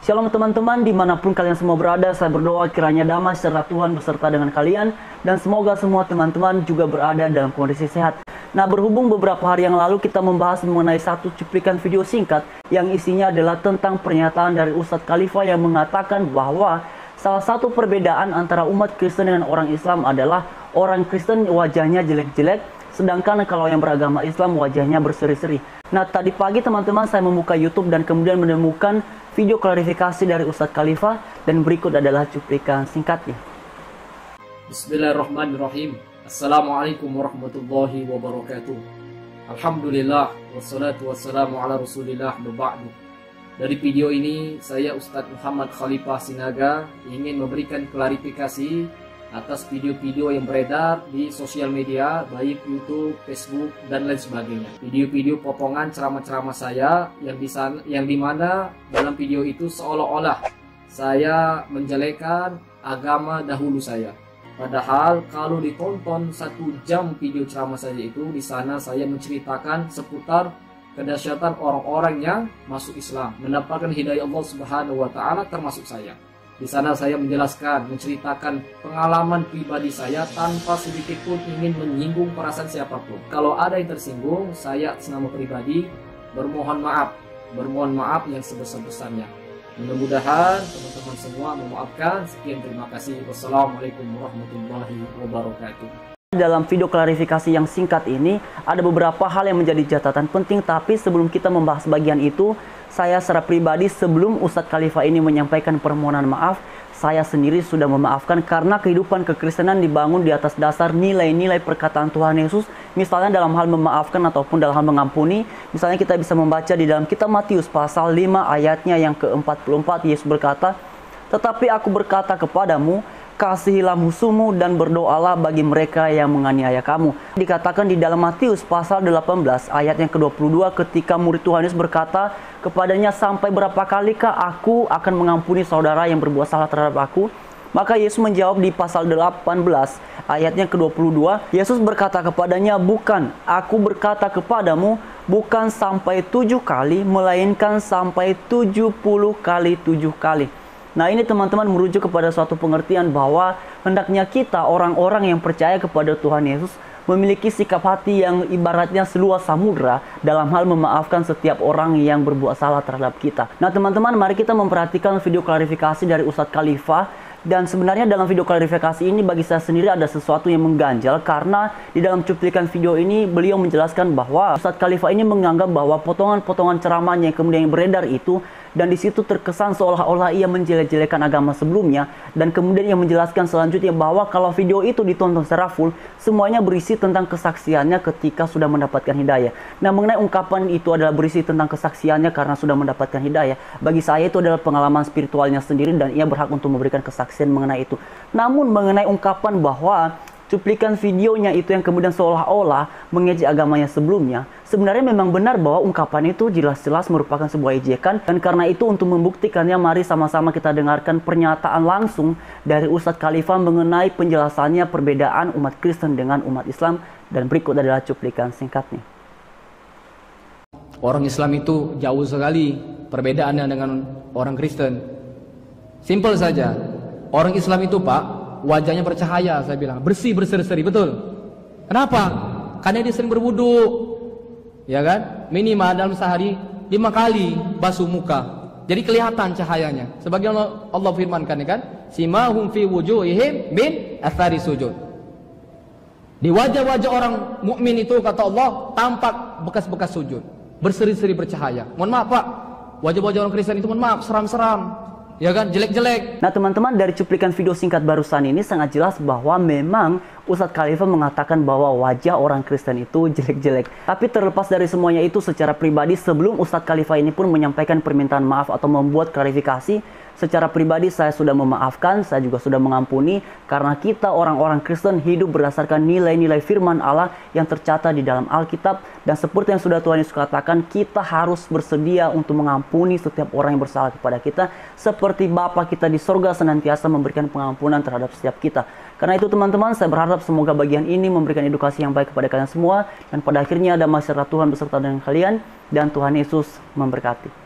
Shalom teman-teman, dimanapun kalian semua berada, saya berdoa kiranya damai serta Tuhan beserta dengan kalian, dan semoga semua teman-teman juga berada dalam kondisi sehat. Nah, berhubung beberapa hari yang lalu kita membahas mengenai satu cuplikan video singkat yang isinya adalah tentang pernyataan dari Ustadz Khalifah yang mengatakan bahwa salah satu perbedaan antara umat Kristen dengan orang Islam adalah orang Kristen wajahnya jelek-jelek, sedangkan kalau yang beragama Islam wajahnya berseri-seri. Nah, tadi pagi teman-teman saya membuka YouTube dan kemudian menemukan video klarifikasi dari Ustadz Khalifah, dan berikut adalah cuplikan singkatnya. Bismillahirrahmanirrahim. Assalamualaikum warahmatullahi wabarakatuh. Alhamdulillah, wassalatu wassalamu ala rasulillah, ba'du. Dari video ini, saya Ustadz Muhammad Khalifah Sinaga ingin memberikan klarifikasi atas video-video yang beredar di sosial media, baik YouTube, Facebook, dan lain sebagainya. Video-video potongan ceramah-ceramah saya yang dimana dalam video itu seolah-olah saya menjelekkan agama dahulu saya. Padahal kalau ditonton 1 jam video ceramah saya itu, di sana saya menceritakan seputar kedahsyatan orang-orang yang masuk Islam, mendapatkan hidayah Allah Subhanahu wa taala, termasuk saya. Di sana saya menjelaskan, menceritakan pengalaman pribadi saya tanpa sedikit pun ingin menyinggung perasaan siapapun. Kalau ada yang tersinggung, saya atas nama pribadi bermohon maaf yang sebesar-besarnya. Mudah-mudahan teman-teman semua memaafkan. Sekian, terima kasih. Wassalamualaikum warahmatullahi wabarakatuh. Dalam video klarifikasi yang singkat ini, ada beberapa hal yang menjadi catatan penting, tapi sebelum kita membahas bagian itu, saya secara pribadi sebelum Ustadz Khalifah ini menyampaikan permohonan maaf, saya sendiri sudah memaafkan karena kehidupan kekristenan dibangun di atas dasar nilai-nilai perkataan Tuhan Yesus. Misalnya dalam hal memaafkan ataupun dalam hal mengampuni. Misalnya kita bisa membaca di dalam kitab Matius pasal 5 ayatnya yang ke-44, Yesus berkata, "Tetapi aku berkata kepadamu, kasihilah musuhmu dan berdoalah bagi mereka yang menganiaya kamu." Dikatakan di dalam Matius pasal 18 ayat yang ke-22 ketika murid Tuhan Yesus berkata kepadanya, "Sampai berapa kalikah aku akan mengampuni saudara yang berbuat salah terhadap aku?" Maka Yesus menjawab di pasal 18 ayat yang ke-22, Yesus berkata kepadanya, "Bukan, aku berkata kepadamu, bukan sampai 7 kali, melainkan sampai 70 kali 7 kali." Nah, ini teman-teman merujuk kepada suatu pengertian bahwa hendaknya kita orang-orang yang percaya kepada Tuhan Yesus memiliki sikap hati yang ibaratnya seluas samudra dalam hal memaafkan setiap orang yang berbuat salah terhadap kita. Nah teman-teman, mari kita memperhatikan video klarifikasi dari Ustadz Khalifah. Dan sebenarnya dalam video klarifikasi ini bagi saya sendiri ada sesuatu yang mengganjal, karena di dalam cuplikan video ini beliau menjelaskan bahwa Ustadz Khalifah ini menganggap bahwa potongan-potongan ceramahnya yang kemudian beredar itu, dan di situ terkesan seolah-olah ia menjelek-jelekan agama sebelumnya, dan kemudian ia menjelaskan selanjutnya bahwa kalau video itu ditonton secara full, semuanya berisi tentang kesaksiannya ketika sudah mendapatkan hidayah. Nah, mengenai ungkapan itu adalah berisi tentang kesaksiannya karena sudah mendapatkan hidayah, bagi saya itu adalah pengalaman spiritualnya sendiri dan ia berhak untuk memberikan kesaksian mengenai itu. Namun mengenai ungkapan bahwa cuplikan videonya itu yang kemudian seolah-olah mengejek agamanya sebelumnya, sebenarnya memang benar bahwa ungkapan itu jelas-jelas merupakan sebuah ejekan, dan karena itu untuk membuktikannya mari sama-sama kita dengarkan pernyataan langsung dari Ustadz Khalifah mengenai penjelasannya perbedaan umat Kristen dengan umat Islam, dan berikut adalah cuplikan singkatnya. Orang Islam itu jauh sekali perbedaannya dengan orang Kristen. Simpel saja. Orang Islam itu Pak, wajahnya bercahaya, saya bilang, bersih, berseri-seri, betul. Kenapa? Karena dia sering berwudu, ya kan? Minimal dalam sehari 5 kali basuh muka, jadi kelihatan cahayanya. Sebagaimana Allah firmankan, ya kan? Simahum fi wujuhihim min athari sujud. Di wajah-wajah orang mukmin itu, kata Allah, tampak bekas-bekas sujud, berseri-seri, bercahaya. Mohon maaf Pak, wajah-wajah orang Kristen itu, mohon maaf, seram-seram, ya kan, jelek-jelek. Nah teman-teman, dari cuplikan video singkat barusan ini sangat jelas bahwa memang Ustadz Khalifah mengatakan bahwa wajah orang Kristen itu jelek-jelek. Tapi terlepas dari semuanya itu, secara pribadi sebelum Ustadz Khalifah ini pun menyampaikan permintaan maaf atau membuat klarifikasi, secara pribadi saya sudah memaafkan, saya juga sudah mengampuni, karena kita orang-orang Kristen hidup berdasarkan nilai-nilai firman Allah yang tercatat di dalam Alkitab, dan seperti yang sudah Tuhan Yesus katakan, kita harus bersedia untuk mengampuni setiap orang yang bersalah kepada kita, seperti Bapa kita di sorga senantiasa memberikan pengampunan terhadap setiap kita. Karena itu teman-teman, saya berharap semoga bagian ini memberikan edukasi yang baik kepada kalian semua, dan pada akhirnya damai serta Tuhan beserta dengan kalian, dan Tuhan Yesus memberkati.